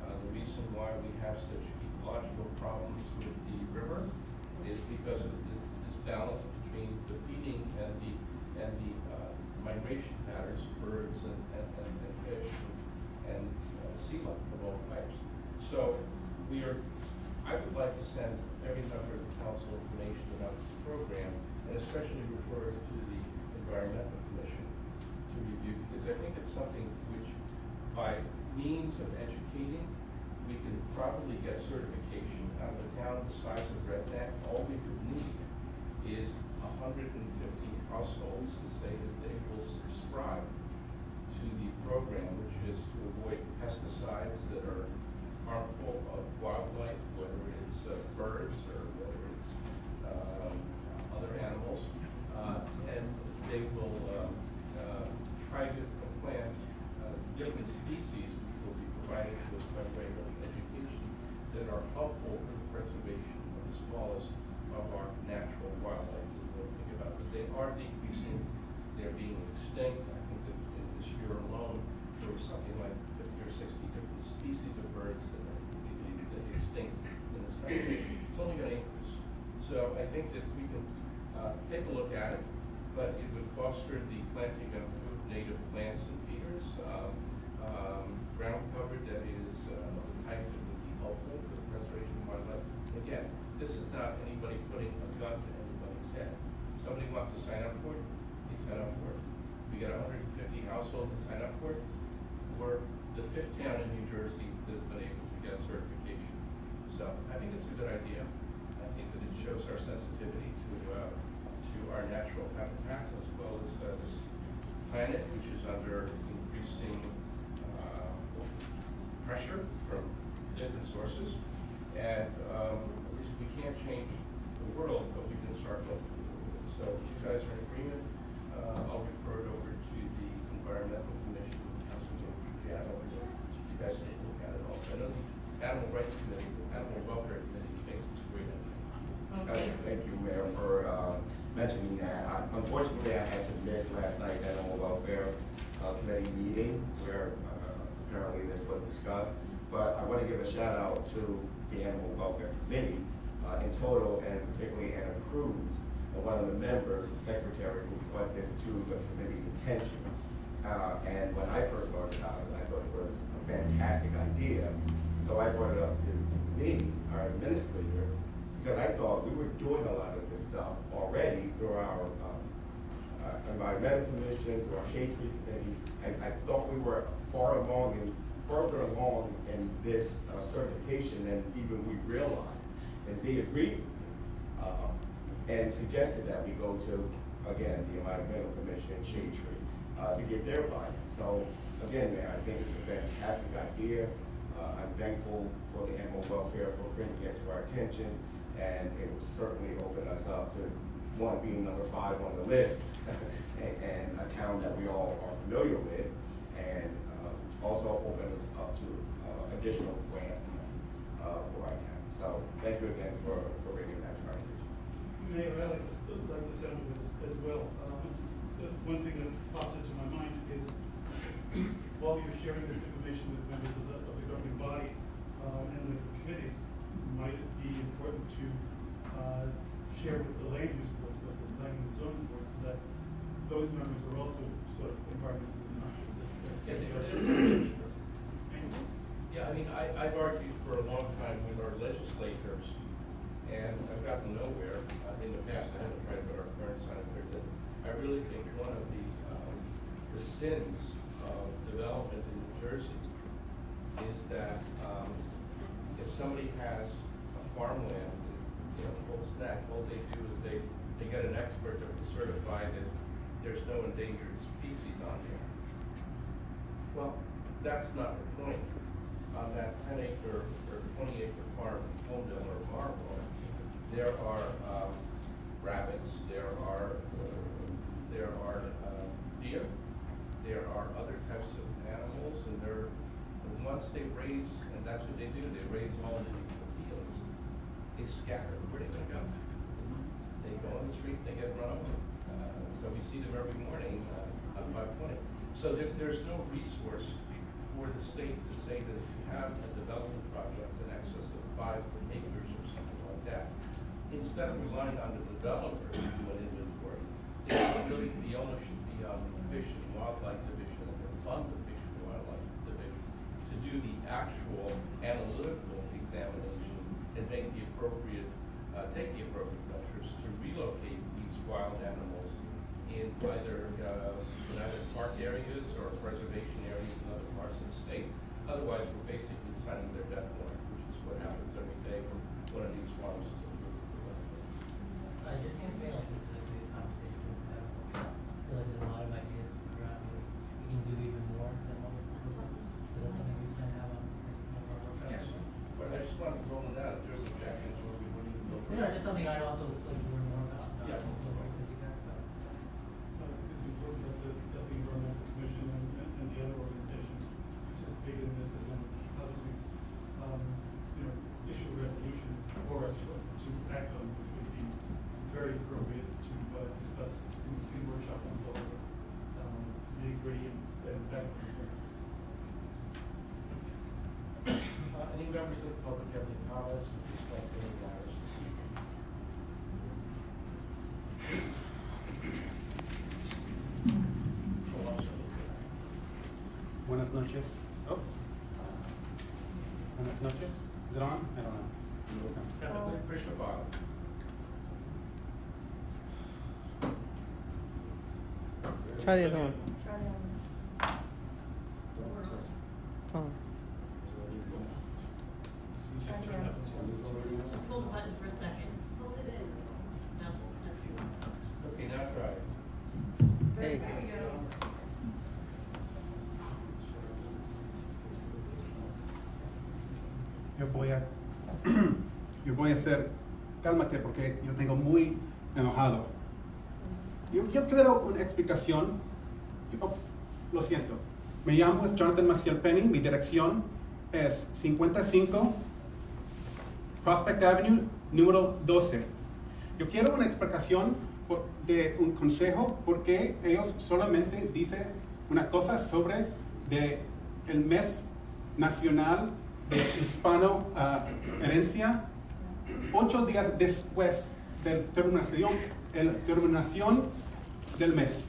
The reason why we have such ecological problems with the river is because of this balance between the feeding and the migration patterns, birds and fish and sea life of all types. So I would like to send every member of the council information about this program, and especially refer it to the Environmental Commission to review, because I think it's something which, by means of educating, we can probably get certification out of a town the size of Red Neck. All we would need is 150 households to say that they will subscribe to the program, which is to avoid pesticides that are harmful of wildlife, whether it's birds or whether it's other animals, and they will try to plant different species which will be provided to us by way of education that are helpful for the preservation of the smallest of our natural wildlife that we think about. But they are decreasing, they're being extinct. I think that in this year alone, there was something like 50 or 60 different species of birds that are completely extinct in this country. It's only going to increase. So I think that we can take a look at it, but it would foster the planting of food native plants and feeders, ground cover that is the type that would be helpful for the preservation of wildlife. Again, this is not anybody putting a gun to anybody's head. If somebody wants to sign up for it, they sign up for it. We got 150 households that sign up for it. We're the 5th town in New Jersey that has been able to get a certification. So I think it's a good idea. I think that it shows our sensitivity to our natural habitat, as well as this planet, which is under increasing pressure from different sources. And at least we can't change the world, but we can start looking at it. So if you guys are in agreement, I'll refer it over to the Environmental Commission, Councilman Giuliano. You guys take a look at it also. I know the Animal Rights Committee, the Animal Welfare Committee thinks it's a great idea. Thank you, Mayor, for mentioning that. Unfortunately, I had to miss last night's Animal Welfare Committee meeting where apparently this was discussed. But I want to give a shout out to the Animal Welfare Committee in total, and particularly Anna Cruz, one of the members, the secretary, who brought this to the committee's attention. And when I first learned about it, I thought it was a fantastic idea. So I brought it up to Z, our administrator, because I thought we were doing a lot of this stuff already through our Environmental Commission, through our Shade Tree Committee, and I thought we were further along in this certification than even we realized. And Z agreed and suggested that we go to, again, the Environmental Commission and Shade Tree to get their buy-in. So again, Mayor, I think it's a fantastic idea. I'm thankful for the animal welfare for bringing it to our attention, and it will certainly open us up to being number 5 on the list, and a town that we all are familiar with, and also open us up to additional grant money for our town. So thank you again for bringing that to our attention. Mayor, I like the sound of it as well. The one thing that pops into my mind is while you're sharing this information with members of the governing body and the committees, might it be important to share with the land use boards, with the planning and zoning boards, so that those members are also sort of environmentally conscious? Yeah, I mean, I've argued for a long time with our legislators, and I've gotten nowhere. In the past, I haven't tried with our current senator, that I really think one of the sins of development in New Jersey is that if somebody has a farmland, full snack, all they do is they get an expert that will certify that there's no endangered species on there. Well, that's not the point. On that 10-acre or 20-acre farm in Homedale or Marlboro, there are rabbits, there are deer, there are other types of animals, and once they raise, and that's what they do, they raise all the fields, they scatter. Where are they gonna go? They go on the street, they get run over. So we see them every morning on 520. So there's no resource for the state to say that if you have a development project in excess of 5 acres or something like that, instead of relying on the developer to do an inventory, it should really the ownership be on the Fish and Wildlife Division and the fund the Fish and Wildlife Division to do the actual analytical examination and make the appropriate, take the appropriate measures to relocate these wild animals in either park areas or preservation areas in other parts of the state. Otherwise, we're basically signing their death warrant, which is what happens every day when one of these farms is approved. I just can't say like this is a good conversation. I feel like there's a lot of ideas around here. We can do even more than what we're proposing. So that's something we can have on our workshop. Yes, but I just want to roll it out. If there's objections, or we wouldn't even go for Just something I'd also like to learn more about. Yeah. The voice of you guys. So. I think it's important that the Environmental Commission and the other organizations participate in this and then possibly, issue a resolution for us to act on, which would be very appropriate to discuss in workshop on solar, nitty-gritty and factors. Any members of the public have any comments with respect to any matters this evening? Buenas noches. Oh. Buenas noches. Is it on? I don't know. Push the button. Try the other one. Oh. Just hold the button for a second. Hold it in. No, no. Okay, now try it. There you go. Yo voy a ser, cálmate porque yo tengo muy enojado. Yo quiero una explicación. Lo siento. Me llamo Jonathan Maciel Penny, mi dirección es 55 Prospect Avenue, número 12. Yo quiero una explicación de un consejo porque ellos solamente dicen una cosa sobre el mes nacional de hispano herencia 8 días después de terminación del mes.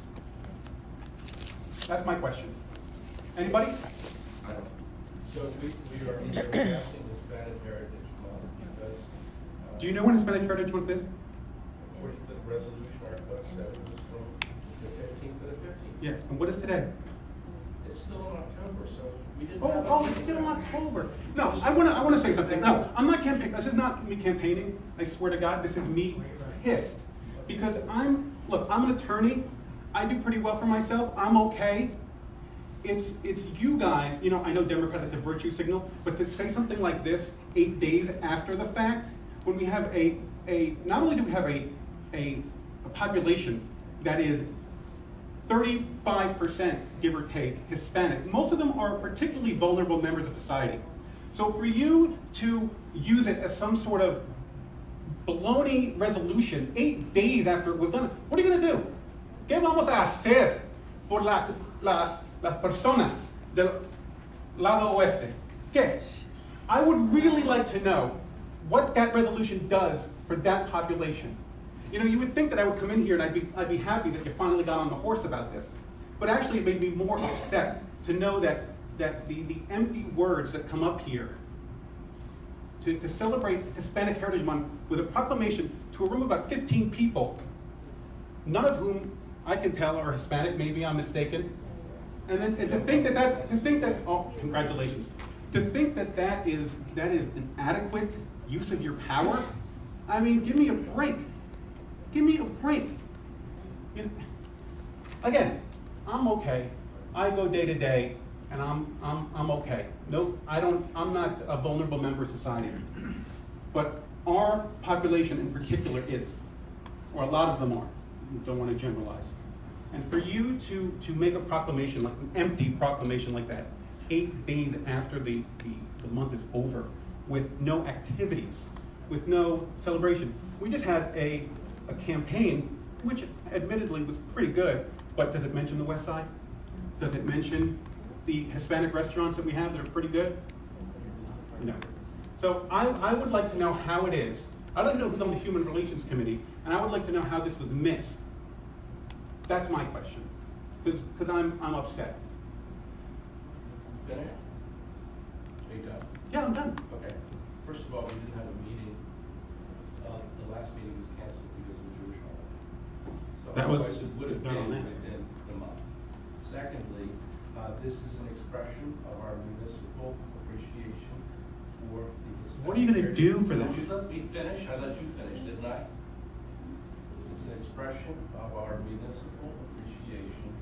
That's my question. Anybody? So we are passing the Hispanic Heritage Month because. Do you know when Hispanic Heritage Month is? According to the resolution, our clerk said it was from the 15th to the 15th. Yeah, and what is today? It's still in October, so we didn't have. Oh, it's still October. No, I want to say something. No, I'm not campaigning. This is not me campaigning. I swear to God, this is me pissed. Because I'm an attorney. I do pretty well for myself. I'm okay. It's you guys, I know Democrats like the virtue signal, but to say something like this 8 days after the fact, when we have not only do we have a population that is 35%, give or take, Hispanic. Most of them are particularly vulnerable members of society. So for you to use it as some sort of baloney resolution 8 days after it was done, what are you going to do? ¿Qué vamos a hacer por las personas del lado oeste? ¿Qué? I would really like to know what that resolution does for that population. You know, you would think that I would come in here and I'd be happy that you finally got on the horse about this. But actually it made me more upset to know that the empty words that come up here to celebrate Hispanic Heritage Month with a proclamation to a room of about 15 people, none of whom I can tell are Hispanic, maybe I'm mistaken. And to think that, oh, congratulations. To think that is an adequate use of your power, I mean, give me a break. Give me a break. You know, again, I'm okay. I go day to day, and I'm okay. No, I'm not a vulnerable member of society. But our population in particular is, or a lot of them are. Don't want to generalize. And for you to make a proclamation, like an empty proclamation like that, 8 days after the month is over, with no activities, with no celebration. We just had a campaign, which admittedly was pretty good, but does it mention the West Side? Does it mention the Hispanic restaurants that we have that are pretty good? No. So I would like to know how it is. I'd like to know who's on the Human Relations Committee, and I would like to know how this was missed. That's my question, because I'm upset. Finished? Are you done? Yeah, I'm done. Okay. First of all, we didn't have a meeting. The last meeting was canceled because of Jewish holiday. So That was otherwise it would have done on been that. within the month. Secondly, this is an expression of our municipal appreciation for the Hispanic. What are you going to do for them? Would you let me finish? I let you finish, didn't I? It's an expression of our municipal appreciation,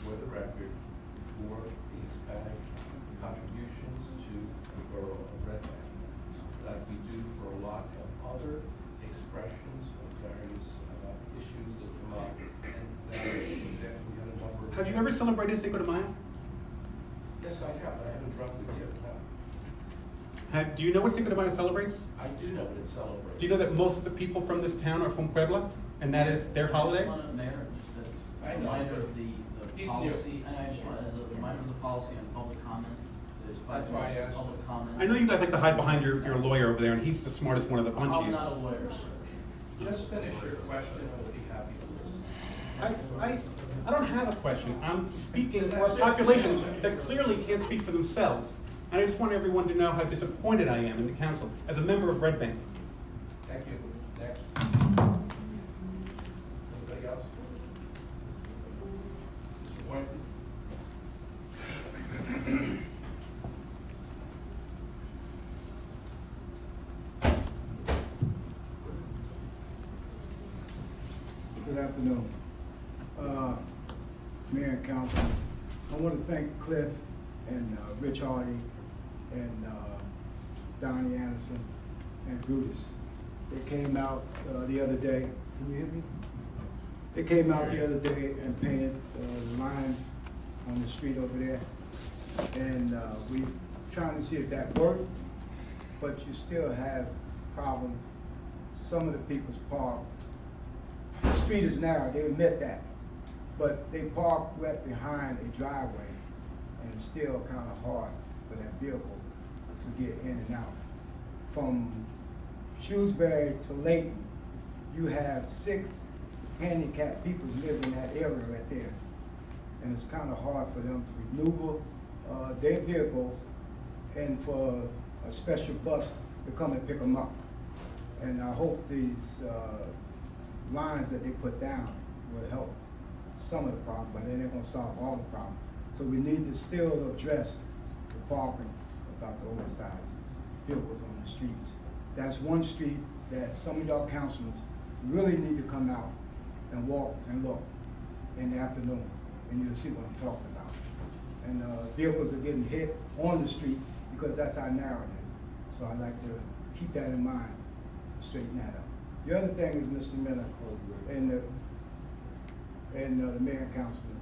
for the record, for the Hispanic contributions to the borough of Red Bank, like we do for a lot of other expressions of various issues that come up. And for example, we had a number of. Have you ever celebrated Cinco de Mayo? Yes, I have. I haven't drunk with you. No. Do you know what Cinco de Mayo celebrates? I do know what it celebrates. Do you know that most of the people from this town are from Puebla, and that is their holiday? I just want to, Mayor, just as I a know. reminder of the He's policy, and I just want, as a reminder of the policy on public comment, there's 5 That's why I minutes asked. for public comment. I know you guys like to hide behind your lawyer over there, and he's the smartest one of the bunch of I'm you. not a lawyer, sir. Just finish your question, and we'll be happy to listen. I don't have a question. I'm speaking for a population that clearly can't speak for themselves. And I just want everyone to know how disappointed I am in the council as a member of Red Bank. Thank you. Next. Anybody else? Mr. Boynton? Good afternoon. Mayor and Council, I want to thank Cliff and Rich Hardy and Donnie Anderson and Brutus. They came out the other day. Can you hear me? They came out the other day and painted the lines on the street over there. And we trying to see if that worked, but you still have problems. Some of the people's park. The street is narrow, they admit that. But they park right behind a driveway, and it's still kind of hard for that vehicle to get in and out. From Shrewsbury to Layton, you have 6 handicapped people living in that area right there. And it's kind of hard for them to maneuver their vehicles and for a special bus to come and pick them up. And I hope these lines that they put down will help some of the problem, but they ain't gonna solve all the problem. So we need to still address the parking about the oversized vehicles on the streets. That's one street that some of y'all councilors really need to come out and walk and look in the afternoon, and you'll see what I'm talking about. And vehicles are getting hit on the street because that's how narrow it is. So I'd like to keep that in mind, straighten that up. The other thing is, Mr. Miller, and the mayor and councilman,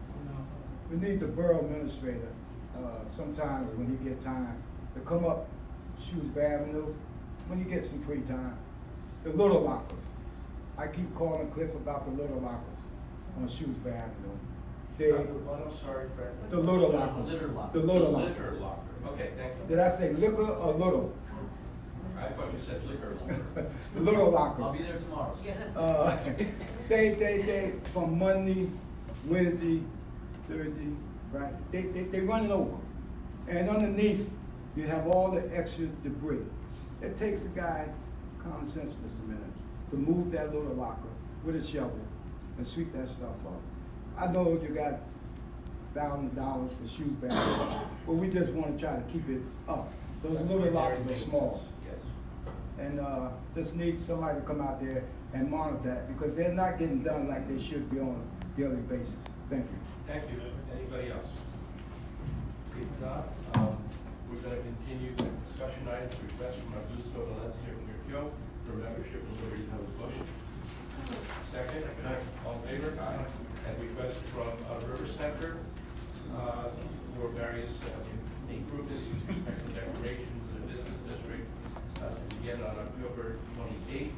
we need the borough administrator, sometimes when he get time, to come up Shrewsbury Avenue, when he gets some free time. The little lockers. I keep calling Cliff about the little lockers on Shrewsbury Avenue. They, What, I'm sorry, Fred. the little lockers. Litter locker. The little lockers. Litter locker, okay, thank you. Did I say liquor or little? I thought you said liquor locker. Little lockers. I'll be there tomorrow. They from Monday, Wednesday, Thursday, right? They run it over. And underneath, you have all the extra debris. It takes a guy, common sense, Mr. Manager, to move that little locker with a shovel and sweep that stuff up. I know you got $1,000 for shoes back, but we just wanna try to keep it up. Those That's little very lockers are small. maintenance, Yes. And just need somebody to come out there and monitor that, because they're not getting done like they should be on a daily basis. Thank you. Thank you. Anybody else? If not, we're gonna continue the discussion items, request from Augusto Valencia Mircio for membership in Liberty Hills Motion. Second, all in favor? And request from River Center, for various improvements with respect to decorations in the business district, to begin on October 28th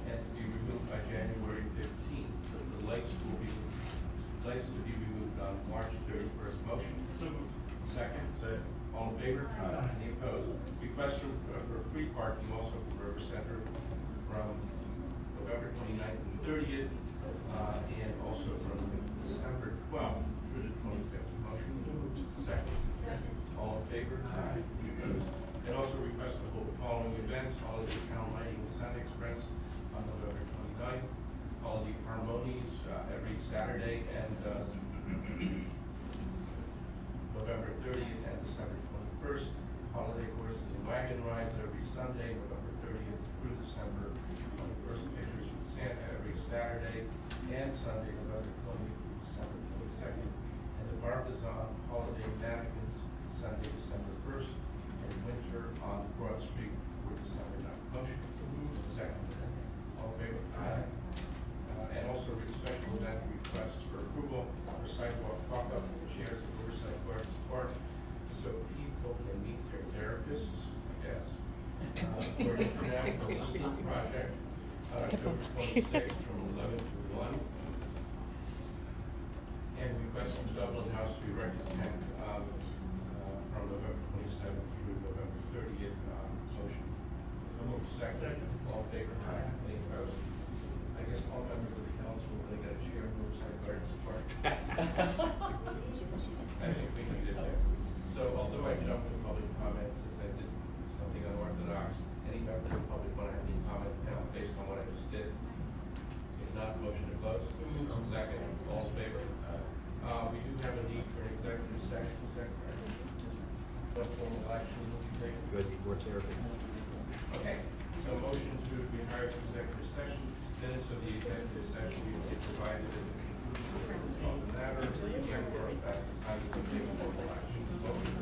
and to be removed by January 15th. The lights to be removed on March 31st. Motion. Second. All in favor? Any opposed? Request for free parking also from River Center from November 29th and 30th, and also from December 12th through the 25th. Motion. Second. All in favor? Any opposed? And also request to hold the following events: Holiday Town Lighting with Sun Express on November 29th, Holiday Harmonies every Saturday, and November 30th and December 21st, Holiday Horses and Wagon Rides every Sunday, November 30th through December 21st, Pictures with Santa every Saturday and Sunday, November 20th through December 22nd, and the Barbizon Holiday Mannequins Sunday, December 1st, and Winter on Broad Street for December 9th. Motion. Second. All in favor? Aye. And also special event requests for approval for sidewalk walk-up chairs at Riverside Gardens Park, so people can meet their therapists, I guess. For an international listening project on October 26th from 11 to 1. And request from Dublin House to be recommended from November 27th through November 30th. Motion. So moved. Second. All in favor? Aye. Any opposed? I guess all members of the council, they got a chair in Riverside Gardens Park. I think we can get there. So although I jumped to public comments since I did something unorthodox, any member of the public want to have any comment now based on what I just did? If not, motion to close. Second. All in favor? We do have a need for an executive session. Is that correct? What formal action will be taken? Good, we're here. Okay, so motion to be hired for executive session. Minutes of the executive session will be provided as a conclusion of the matter. And we're back to time to take formal action. Motion.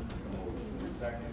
Second.